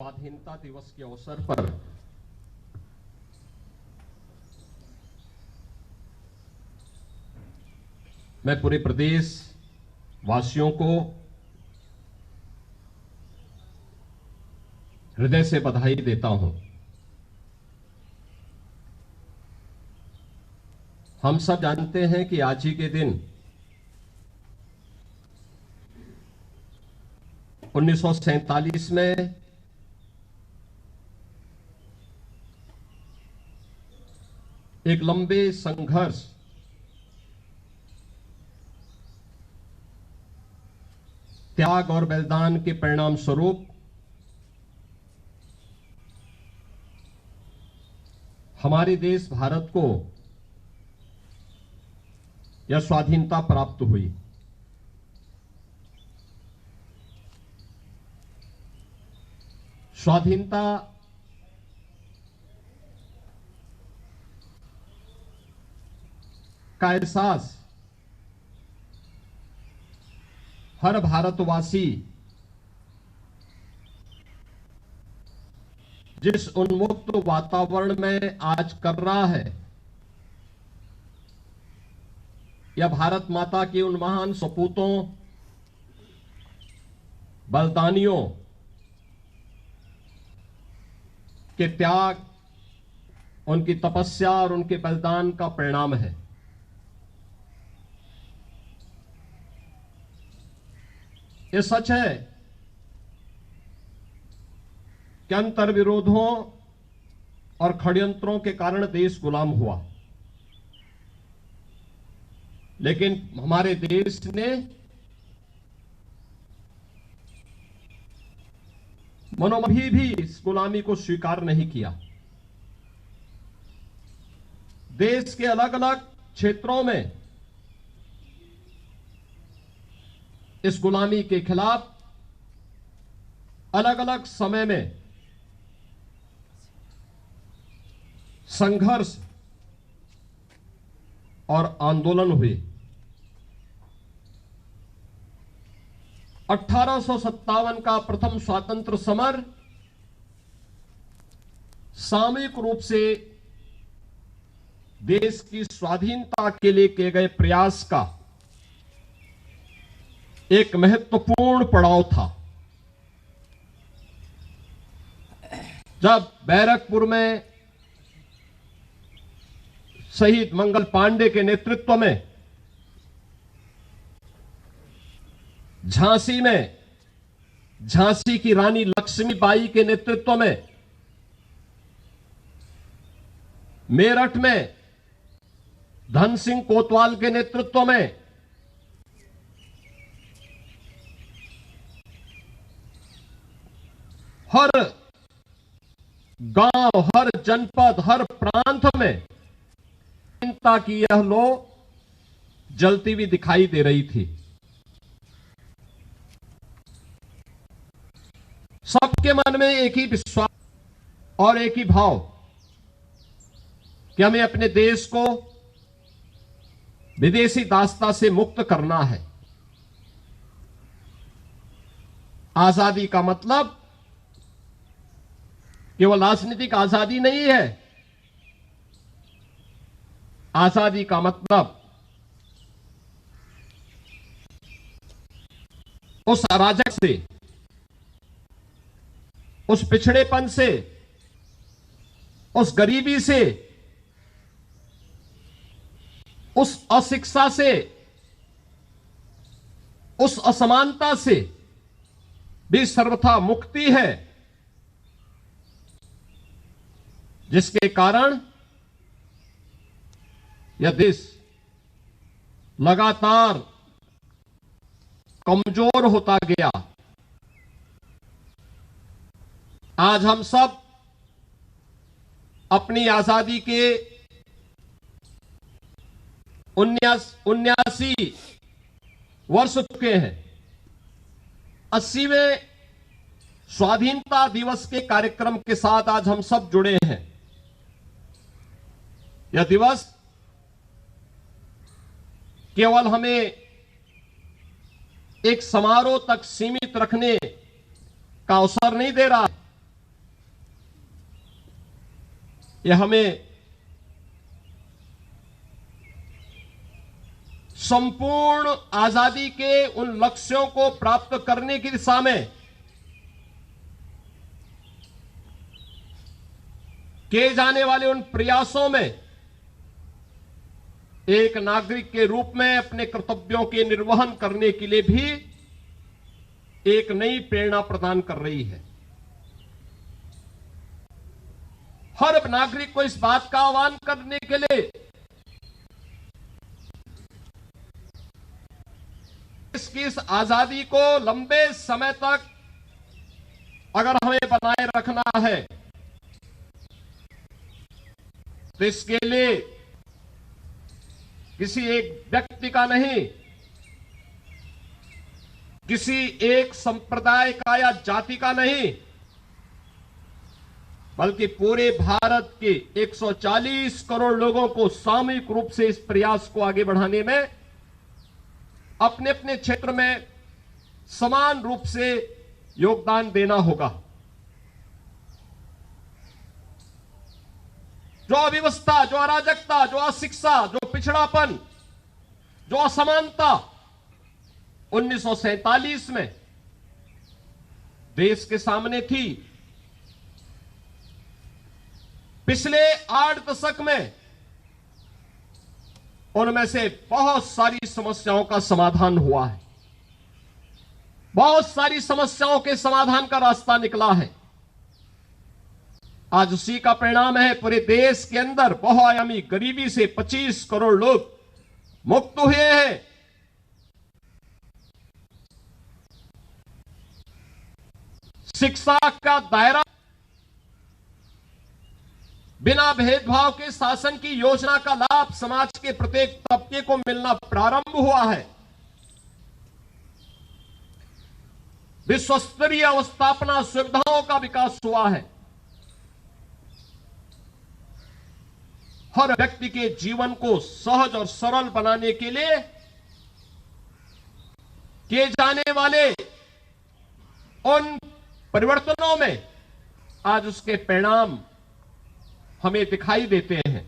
स्वाधीनता दिवस के अवसर पर मैं पूरे प्रदेश वासियों को हृदय से बधाई देता हूं। हम सब जानते हैं कि आज ही के दिन 1947 में एक लंबे संघर्ष त्याग और बलिदान के परिणाम स्वरूप हमारे देश भारत को यह स्वाधीनता प्राप्त हुई। स्वाधीनता का एहसास हर भारतवासी जिस उन्मुक्त वातावरण में आज कर रहा है, यह भारत माता के उन महान सपूतों, बलिदानियों के त्याग, उनकी तपस्या और उनके बलिदान का परिणाम है। यह सच है कि अंतर विरोधों और षड्यंत्रों के कारण देश गुलाम हुआ, लेकिन हमारे देश ने मनोमही भी इस गुलामी को स्वीकार नहीं किया। देश के अलग अलग क्षेत्रों में इस गुलामी के खिलाफ अलग अलग समय में संघर्ष और आंदोलन हुए। 1857 का प्रथम स्वातंत्र समर सामूहिक रूप से देश की स्वाधीनता के लिए किए गए प्रयास का एक महत्वपूर्ण पड़ाव था। जब बैरकपुर में शहीद मंगल पांडे के नेतृत्व में झांसी में झांसी की रानी लक्ष्मीबाई के नेतृत्व में, मेरठ में धन सिंह कोतवाल के नेतृत्व में, हर गांव, हर जनपद, हर प्रांत में चिंता की यह लो जलती हुई दिखाई दे रही थी। सबके मन में एक ही विश्वास और एक ही भाव कि हमें अपने देश को विदेशी दासता से मुक्त करना है। आजादी का मतलब केवल राजनीतिक आजादी नहीं है। आजादी का मतलब उस अराजक से, उस पिछड़ेपन से, उस गरीबी से, उस अशिक्षा से, उस असमानता से भी सर्वथा मुक्ति है, जिसके कारण यह देश लगातार कमजोर होता गया। आज हम सब अपनी आजादी के 79 वर्ष चुके हैं। 80वें स्वाधीनता दिवस के कार्यक्रम के साथ आज हम सब जुड़े हैं। यह दिवस केवल हमें एक समारोह तक सीमित रखने का अवसर नहीं दे रहा, ये हमें संपूर्ण आजादी के उन लक्ष्यों को प्राप्त करने की दिशा में किए जाने वाले उन प्रयासों में एक नागरिक के रूप में अपने कर्तव्यों के निर्वहन करने के लिए भी एक नई प्रेरणा प्रदान कर रही है। हर नागरिक को इस बात का आह्वान करने के लिए इसकी इस आजादी को लंबे समय तक अगर हमें बनाए रखना है तो इसके लिए किसी एक व्यक्ति का नहीं, किसी एक संप्रदाय का या जाति का नहीं, बल्कि पूरे भारत के 140 करोड़ लोगों को सामूहिक रूप से इस प्रयास को आगे बढ़ाने में अपने अपने क्षेत्र में समान रूप से योगदान देना होगा। जो अव्यवस्था, जो अराजकता, जो अशिक्षा, जो पिछड़ापन, जो असमानता 1947 में देश के सामने थी, पिछले 8 दशक में उनमें से बहुत सारी समस्याओं का समाधान हुआ है। बहुत सारी समस्याओं के समाधान का रास्ता निकला है। आज उसी का परिणाम है पूरे देश के अंदर बहुआयामी गरीबी से 25 करोड़ लोग मुक्त हुए हैं। शिक्षा का दायरा बिना भेदभाव के शासन की योजना का लाभ समाज के प्रत्येक तबके को मिलना प्रारंभ हुआ है। विश्वस्तरीय अवस्थापना सुविधाओं का विकास हुआ है। हर व्यक्ति के जीवन को सहज और सरल बनाने के लिए किए जाने वाले उन परिवर्तनों में आज उसके परिणाम हमें दिखाई देते हैं।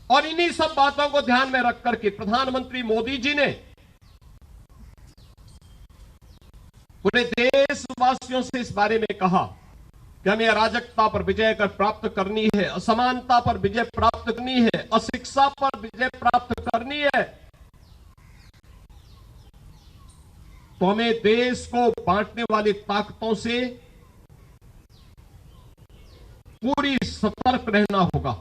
और इन्हीं सब बातों को ध्यान में रख करके प्रधानमंत्री मोदी जी ने पूरे देशवासियों से इस बारे में कहा कि हमें अराजकता पर विजय कर प्राप्त करनी है, असमानता पर विजय प्राप्त करनी है, अशिक्षा पर विजय प्राप्त करनी है। तो हमें देश को बांटने वाली ताकतों से पूरी सतर्क रहना होगा।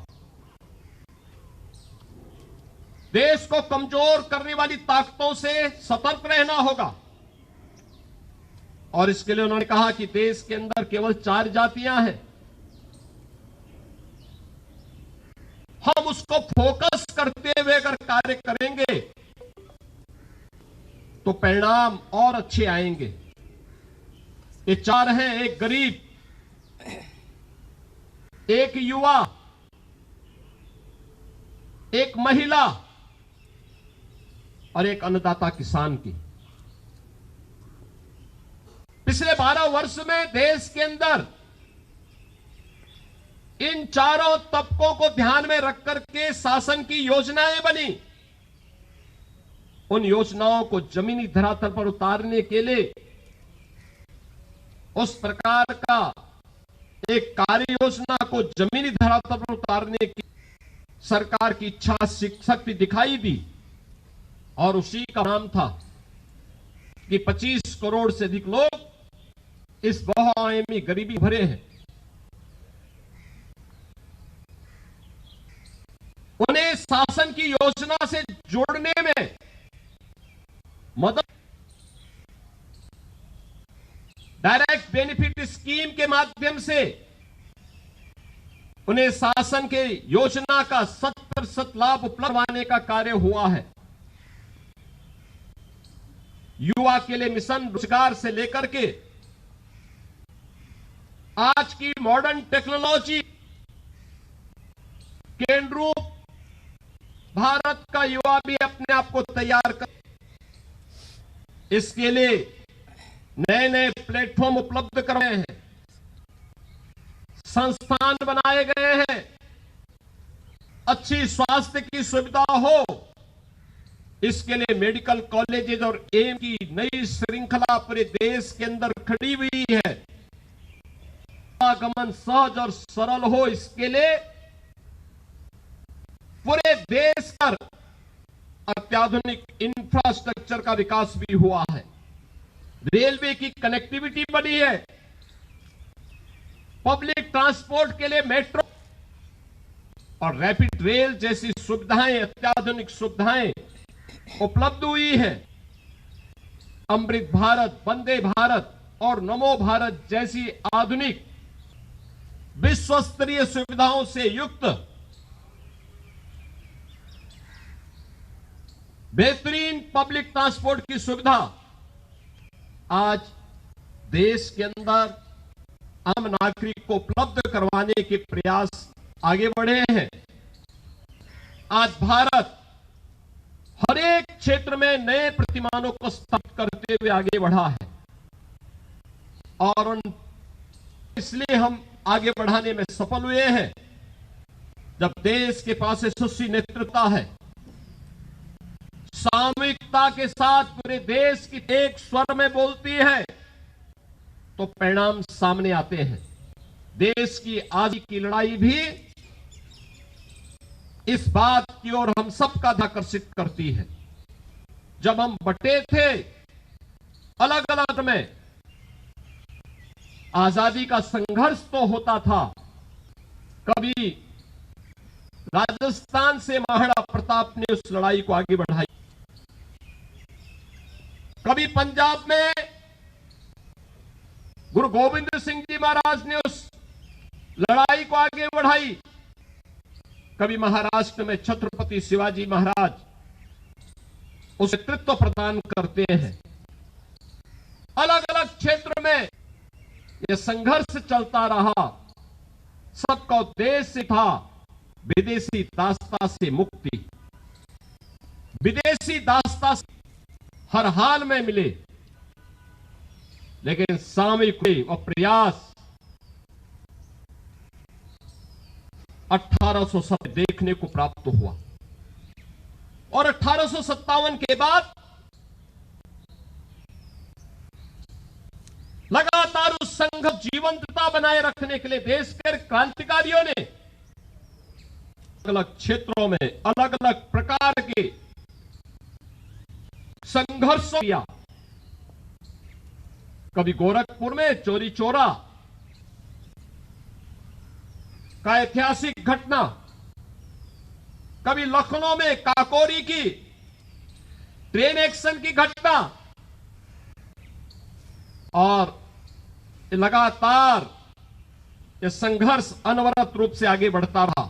देश को कमजोर करने वाली ताकतों से सतर्क रहना होगा। और इसके लिए उन्होंने कहा कि देश के अंदर केवल 4 जातियां हैं, हम उसको फोकस करते हुए अगर कार्य करेंगे तो परिणाम और अच्छे आएंगे। ये 4 हैं, एक गरीब, एक युवा, एक महिला और एक अन्नदाता किसान की। पिछले 12 वर्ष में देश के अंदर इन चारों तबकों को ध्यान में रख करके शासन की योजनाएं बनी। उन योजनाओं को जमीनी धरातल पर उतारने के लिए उस प्रकार का एक कार्य योजना को जमीनी धरातल पर उतारने की सरकार की इच्छा शक्ति दिखाई दी। और उसी का नाम था कि 25 करोड़ से अधिक लोग इस बहुआयामी गरीबी भरे हैं। उन्हें शासन की योजना से जोड़ने में मदद, डायरेक्ट बेनिफिट स्कीम के माध्यम से उन्हें शासन के योजना का 100% लाभ उपलब्ध करवाने का कार्य हुआ है। युवा के लिए मिशन रोजगार से लेकर के आज की मॉडर्न टेक्नोलॉजी के अनुरूप भारत का युवा भी अपने आप को तैयार कर, इसके लिए नए नए प्लेटफॉर्म उपलब्ध करवाए हैं, संस्थान बनाए गए हैं, अच्छी स्वास्थ्य की सुविधा हो, इसके लिए मेडिकल कॉलेजेस और एम्स की नई श्रृंखला पूरे देश के अंदर खड़ी हुई है। आगमन सहज और सरल हो, इसके लिए पूरे देश पर अत्याधुनिक इंफ्रास्ट्रक्चर का विकास भी हुआ है। रेलवे की कनेक्टिविटी बढ़ी है, पब्लिक ट्रांसपोर्ट के लिए मेट्रो और रैपिड रेल जैसी सुविधाएं, अत्याधुनिक सुविधाएं उपलब्ध हुई है। अमृत भारत, वंदे भारत और नमो भारत जैसी आधुनिक विश्व स्तरीय सुविधाओं से युक्त बेहतरीन पब्लिक ट्रांसपोर्ट की सुविधा आज देश के अंदर आम नागरिक को उपलब्ध करवाने के प्रयास आगे बढ़े हैं। आज भारत हर एक क्षेत्र में नए प्रतिमानों को स्थापित करते हुए आगे बढ़ा है और इसलिए हम आगे बढ़ाने में सफल हुए हैं। जब देश के पास यशस्वी नेतृत्व है, सामूहिकता के साथ पूरे देश की एक स्वर में बोलती है, तो परिणाम सामने आते हैं। देश की आजादी की लड़ाई भी इस बात की ओर हम सबका ध्यान आकर्षित करती है। जब हम बटे थे अलग अलग में, आजादी का संघर्ष तो होता था। कभी राजस्थान से महाराणा प्रताप ने उस लड़ाई को आगे बढ़ाई, कभी पंजाब में गुरु गोविंद सिंह जी महाराज ने उस लड़ाई को आगे बढ़ाई, कभी महाराष्ट्र में छत्रपति शिवाजी महाराज उस नेतृत्व प्रदान करते हैं। अलग अलग क्षेत्र में यह संघर्ष चलता रहा। सबका उद्देश्य था विदेशी दासता से मुक्ति, विदेशी दासता से हर हाल में मिले। लेकिन सामूहिक और प्रयास 1870 देखने को प्राप्त हुआ और 1857 के बाद लगातार उस संघ जीवंतता बनाए रखने के लिए देश के क्रांतिकारियों ने अलग अलग क्षेत्रों में अलग अलग प्रकार के संघर्षों किया। कभी गोरखपुर में चोरी चोरा का ऐतिहासिक घटना, कभी लखनऊ में काकोरी की ट्रेन एक्शन की घटना, और लगातार यह संघर्ष अनवरत रूप से आगे बढ़ता रहा।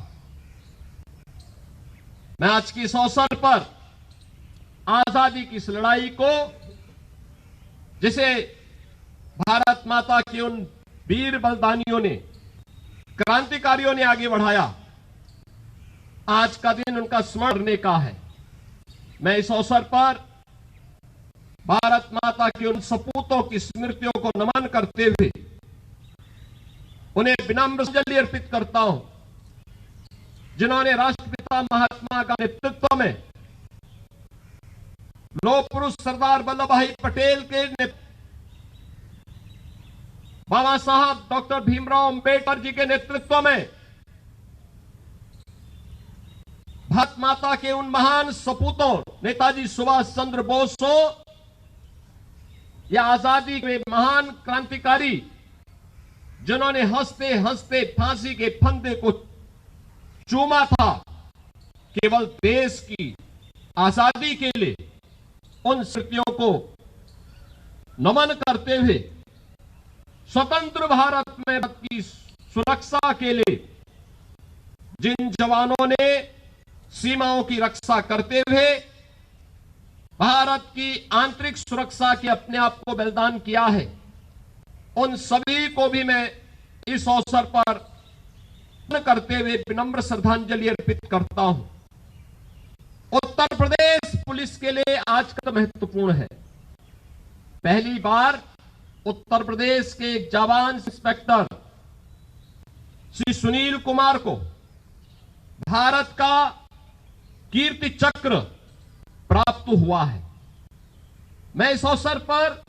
मैं आज की इस अवसर पर आजादी की इस लड़ाई को, जिसे भारत माता के उन वीर बलिदानियों ने, क्रांतिकारियों ने आगे बढ़ाया, आज का दिन उनका स्मरण करने का है। मैं इस अवसर पर भारत माता के उन सपूतों की स्मृतियों को नमन करते हुए उन्हें विनम्र श्रद्धांजलि अर्पित करता हूं, जिन्होंने राष्ट्रपिता महात्मा का नेतृत्व में लौह पुरुष सरदार वल्लभ भाई पटेल के बाबा साहब डॉक्टर भीमराव अंबेडकर जी के नेतृत्व में भारत माता के उन महान सपूतों नेताजी सुभाष चंद्र बोस हो या आजादी के महान क्रांतिकारी, जिन्होंने हंसते हंसते फांसी के फंदे को चूमा था केवल देश की आजादी के लिए, उन स्मृतियों को नमन करते हुए स्वतंत्र भारत में की सुरक्षा के लिए जिन जवानों ने सीमाओं की रक्षा करते हुए भारत की आंतरिक सुरक्षा के अपने आप को बलिदान किया है, उन सभी को भी मैं इस अवसर पर करते हुए विनम्र श्रद्धांजलि अर्पित करता हूं। उत्तर प्रदेश पुलिस के लिए आज का महत्वपूर्ण है। पहली बार उत्तर प्रदेश के एक जाबाज इंस्पेक्टर श्री सुनील कुमार को भारत का कीर्ति चक्र प्राप्त हुआ है। मैं इस अवसर पर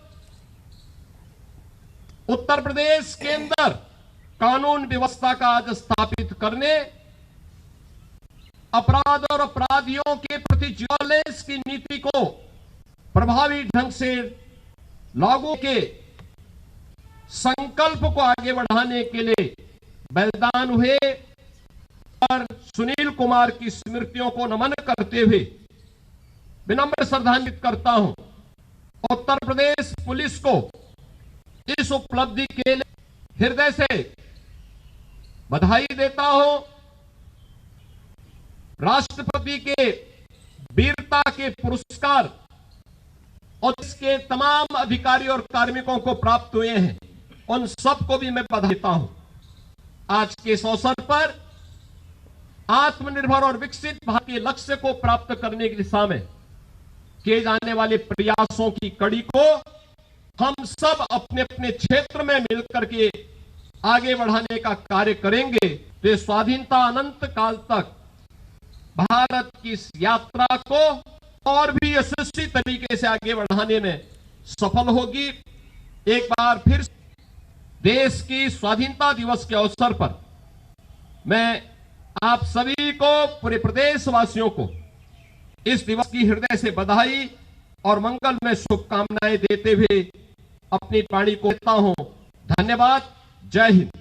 उत्तर प्रदेश के अंदर कानून व्यवस्था का आज स्थापित करने, अपराध और अपराधियों के प्रति वायलेंस की नीति को प्रभावी ढंग से लागू के संकल्प को आगे बढ़ाने के लिए बलिदान हुए और सुनील कुमार की स्मृतियों को नमन करते हुए विनम्र श्रद्धांजलि करता हूं। उत्तर प्रदेश पुलिस को इस उपलब्धि के लिए हृदय से बधाई देता हूं। राष्ट्रपति के वीरता के पुरस्कार और इसके तमाम अधिकारी और कार्मिकों को प्राप्त हुए हैं, उन सबको भी मैं बधाई देता हूं। आज के इस अवसर पर आत्मनिर्भर और विकसित भारत के लक्ष्य को प्राप्त करने की दिशा में किए जाने वाले प्रयासों की कड़ी को हम सब अपने अपने क्षेत्र में मिलकर के आगे बढ़ाने का कार्य करेंगे तो स्वाधीनता अनंत काल तक भारत की इस यात्रा को और भी यशस्वी तरीके से आगे बढ़ाने में सफल होगी। एक बार फिर देश की स्वाधीनता दिवस के अवसर पर मैं आप सभी को, पूरे प्रदेशवासियों को इस दिवस की हृदय से बधाई और मंगल में शुभकामनाएं देते हुए अपनी वाणी को देता हूं। धन्यवाद। जय हिंद।